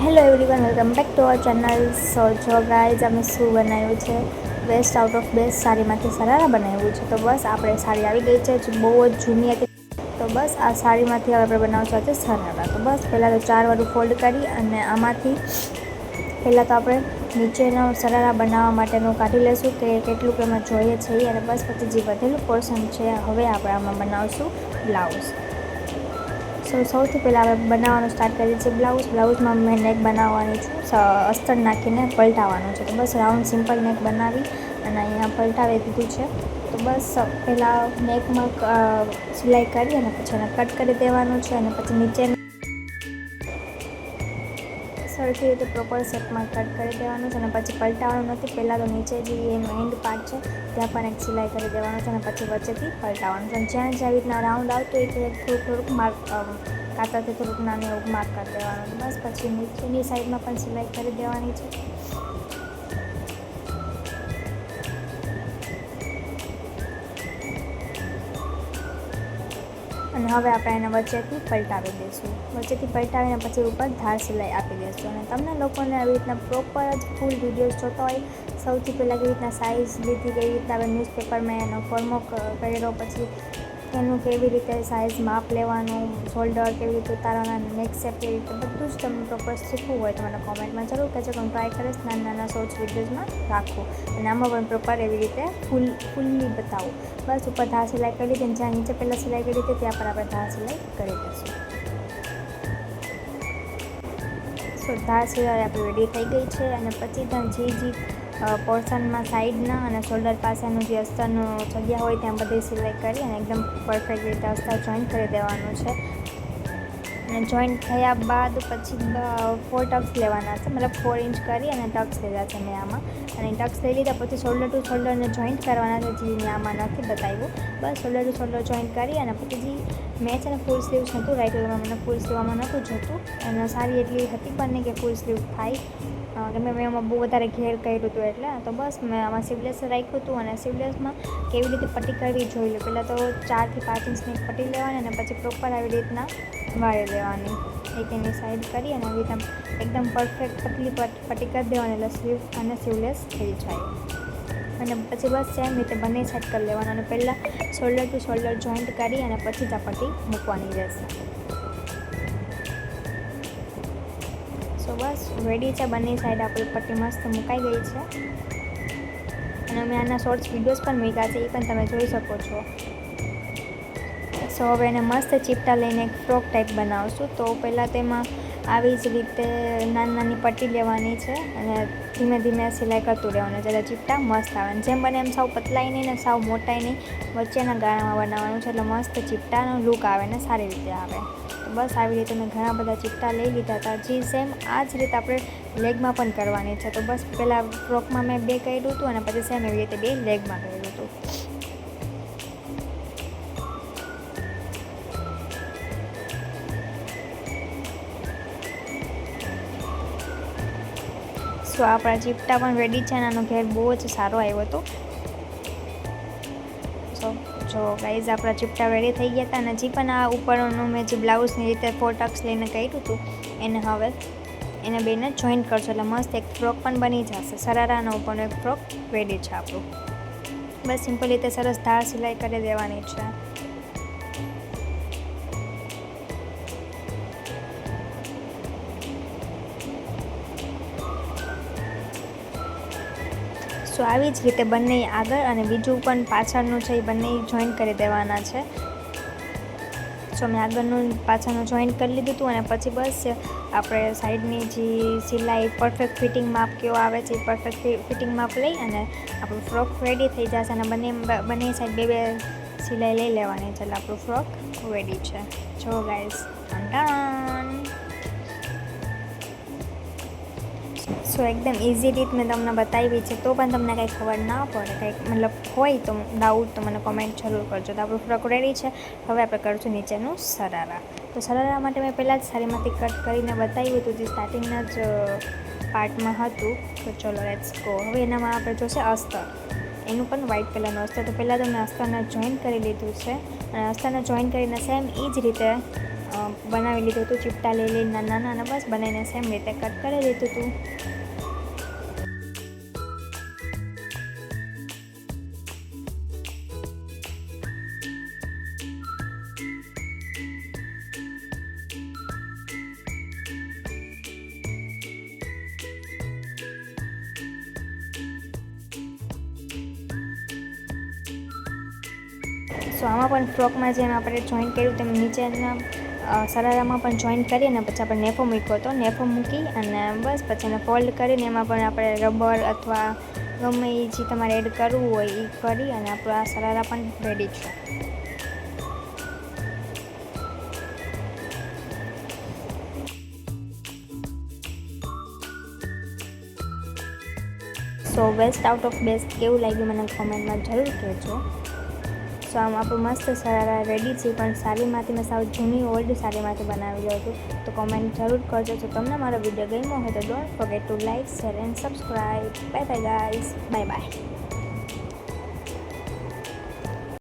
Hello everyone, welcome back to our channel. So જો guys, અમે શું બનાવ્યું છે, બેસ્ટ આઉટ ઓફ બેસ્ટ સાડીમાંથી સરારા બનાવ્યું છે. તો બસ આપણે સાડી આવી ગઈ છે, બહુ જ જૂની હતી. તો બસ આ સાડીમાંથી હવે આપણે બનાવશું આજે સરારા. તો બસ પહેલાં તો 4 વાળું ફોલ્ડ કરી અને આમાંથી પહેલાં તો આપણે નીચેનો સરારા બનાવવા માટેનું કાઢી લઈશું કે કેટલું એમાં જોઈએ છે. અને બસ પછી જે વધેલું પોર્શન છે હવે આપણે આમાં બનાવશું બ્લાઉઝ. સૌથી પહેલાં આપણે બનાવવાનું સ્ટાર્ટ કરીએ છીએ બ્લાઉઝમાં મેં નેક બનાવવાની છું, અસ્તર નાખીને પલટાવવાનું છે. તો બસ રાઉન્ડ સિમ્પલ નેક બનાવી અને અહીંયા પલટાવી દીધું છે. તો બસ પહેલાં નેકમાં સિલાઈ કરી અને પછી એને કટ કરી દેવાનું છે અને પછી નીચે સરખી રીતે પ્રોપર શેપમાં કટ કરી દેવાનું છે અને પછી પલટાવવાનું નથી. પહેલાં તો નીચે જે એનો એન્ડ પાર્ટ છે ત્યાં પણ એક સિલાઈ કરી દેવાનું છે અને પછી વચ્ચેથી પલટાવવાનું છે. અને જ્યાં આવી રીતના રાઉન્ડ આવતો હોય તે થોડુંક માર્ક કાતરથી થોડુંક નાનું એવું માર્ક કરી દેવાનું. બસ પછી નીચેની સાઈડમાં પણ સિલાઈ કરી દેવાની છે. અને હવે આપણે એને વચ્ચેથી પલટાવી દઈશું. વચ્ચેથી પલટાવીને પછી ઉપર ધાર સિલાઈ આપી દઈશું. અને તમને લોકોને આવી રીતના પ્રોપર જ ફૂલ વિડીયોઝ જોતા હોય, સૌથી પહેલાં કેવી રીતના સાઇઝ લીધી, કેવી રીતના આપણે ન્યૂઝપેપરમાં એનો ફોર્મો કર્યો, પછી એનું કેવી રીતે સાઇઝ માપ લેવાનું, શોલ્ડર કેવી રીતે ઉતારવાના, નેક શેપ કેવી રીતે, બધું જ તમને પ્રોપર શીખવું હોય તો મને કોમેન્ટમાં જરૂર કહેજો કે હું ટ્રાય કરીશ નાના શોર્ટ્સ વિડીયોઝમાં રાખું અને આમાં પણ પ્રોપર એવી રીતે ફૂલ્લી બતાવું. બસ ઉપર ધાર સિલાઈ કરી લીધી અને જ્યાં નીચે પહેલાં સિલાઈ કરી હતી ત્યાં પર આપણે ધાર સિલાઈ કરી દઈશું. ધાર સિલાઈ આપણી રેડી થઈ ગઈ છે. અને પછી ત્યાં જે પોર્શનમાં સાઈડના અને શોલ્ડર પાસેનું જે અસ્તરનું જગ્યા હોય ત્યાં બધી સિલાઈ કરી અને એકદમ પરફેક્ટ રીતે અસ્તર જોઈન્ટ કરી દેવાનું છે. અને જોઈન્ટ થયા બાદ પછી 4 ટક્સ લેવાના છે, મતલબ 4 ઇંચ કરી અને ટક્સ લીધા છે મેં આમાં. અને ટક્સ લઈ લીધા પછી શોલ્ડર ટુ શોલ્ડરને જોઈન્ટ કરવાના છે, જે મેં આમાં નથી બતાવ્યું. બસ શોલ્ડર ટુ શોલ્ડર જોઈન્ટ કરી અને પછી જે મેં છે ને ફૂલ સ્લીવ્સ નહોતું રાખ્યું, મને ફૂલ સ્લીવમાં નહોતું જોતું અને સારી એટલી હતી પણ નહીં કે ફૂલ સ્લીવ થાય, કે મેં એમાં બહુ વધારે ઘેર કર્યું હતું એટલે. તો બસ મેં આમાં સીવલેસ રાખ્યું હતું. અને સીવલેસમાં કેવી રીતે પટ્ટી કરવી જોઈ લો. પહેલાં તો 4 થી 5 ઇંચની પટ્ટી લેવાની અને પછી પ્રોપર આવી રીતના વાળી દેવાની, એક એની સાઈડ કરી અને આવી રીતના એકદમ પરફેક્ટ પતલી પટ્ટી કરી દેવાની એટલે સ્લીવ અને સીવલેસ થઈ જાય. અને પછી બસ સેમ રીતે બંને સાઈડ કરી લેવાનું અને પહેલાં શોલ્ડર ટુ શોલ્ડર જોઈન્ટ કરી અને પછી જ આ પટ્ટી મૂકવાની રહેશે. બસ રેડી છે, બંને સાઈડ આપણી પટ્ટી મસ્ત મુકાઈ ગઈ છે. અને મેં આના શોર્ટ્સ વિડીયોઝ પણ મૂક્યા છે, એ પણ તમે જોઈ શકો છો. હવે એને મસ્ત ચીપટા લઈને એક ફ્રોક ટાઈપ બનાવશું. તો પહેલાં તેમાં આવી જ રીતે નાની પટ્ટી લેવાની છે અને ધીમે ધીમે સિલાઈ કરતું રહેવાનું, જ્યારે ચીપટા મસ્ત આવે. જેમ બને એમ સાવ પતલાય નહીં ને સાવ મોટાય નહીં, વચ્ચેના ગાળામાં બનાવવાનું છે એટલે મસ્ત ચીપટાનો લુક આવે ને સારી રીતે આવે. તો બસ આવી રીતે મેં ઘણા બધા ચીપટા લઈ લીધા હતા. જે સેમ આ જ રીતે આપણે લેગમાં પણ કરવાની છે. તો બસ પહેલાં ફ્રોકમાં મેં 2 કર્યું હતું અને પછી સેમ એવી રીતે 2 લેગમાં કર્યું હતું. આપણા ચીપટા પણ રેડી છે અને આનો ઘેર બહુ જ સારો આવ્યો હતો. જો ગાઈઝ, આપણા ચીપટા રેડી થઈ ગયા હતા. અને જે પણ આ ઉપરનું મેં જે બ્લાઉઝની રીતે 4 ટક્સ લઈને કર્યું હતું એને બેને જોઈન્ટ કરશો એટલે મસ્ત એક ફ્રોક પણ બની જશે. સરારાના ઉપરનો એક ફ્રોક રેડી છે આપણું. બસ સિમ્પલ રીતે સરસ ધાર સિલાઈ કરી દેવાની છે. આવી જ રીતે બંને આગળ અને બીજું પણ પાછળનું છે એ બંને જોઈન્ટ કરી દેવાના છે. મેં આગળનું પાછળનું જોઈન્ટ કરી લીધું હતું અને પછી બસ આપણે સાઈડની જે સિલાઈ પરફેક્ટ ફિટિંગ માપ કેવો આવે છે એ પરફેક્ટ ફિટિંગ માપ લઈ અને આપણું ફ્રોક રેડી થઈ જશે. અને બંને સાઈડ 2 સિલાઈ લઈ લેવાની છે એટલે આપણું ફ્રોક રેડી છે. જો ગાઈઝ, એકદમ ઇઝી રીત મેં તમને બતાવી છે. તો પણ તમને કંઈ ખબર ના પડે, કંઈક મતલબ હોય તો ડાઉટ તો મને કોમેન્ટ જરૂર કરજો. તો આપણું ફ્રોક રેડી છે. હવે આપણે કરીશું નીચેનું સરારા. તો સરારા માટે મેં પહેલાં જ સાડીમાંથી કટ કરીને બતાવ્યું હતું, જે સ્ટાર્ટિંગના જ પાર્ટમાં હતું. તો ચલો લેટ્સ ગો. હવે એનામાં આપણે જોશે અસ્તર, એનું પણ વ્હાઇટ કલરનું અસ્તર. તો પહેલાં તો મેં અસ્તરને જોઈન્ટ કરી લીધું છે અને અસ્તરને જોઈન્ટ કરીને સેમ એ જ રીતે બનાવી લીધું હતું, ચીપટા લઈ લઈને નાના નાના બસ બનાવીને સેમ રીતે કટ કરી લીધું હતું. સો આમાં પણ ફ્રોકમાં જેમ આપણે જોઈન્ટ કર્યું તેમ નીચેના સરારામાં પણ જોઈન્ટ કરી અને પછી આપણે નેફો મૂક્યો હતો. નેફો મૂકી અને બસ પછી એને ફોલ્ડ કરીને એમાં પણ આપણે રબર અથવા ગમે એ જે તમારે એડ કરવું હોય એ કરી અને આપણો આ સરારા પણ રેડી છે. સો બેસ્ટ આઉટ ઓફ બેસ્ટ કેવું લાગ્યું મને કોમેન્ટમાં જરૂર કહેજો. સો આમ આપણું મસ્ત સરારા રેડી છે, પણ સાડીમાંથી મેં સાવ જૂની ઓલ્ડ સાડીમાંથી બનાવેલું હતું. તો કોમેન્ટ જરૂર કરજો. જો તમને મારો વિડીયો ગમ્યો હોય તો don't forget two like, share and subscribe. Bye bye guys, bye bye.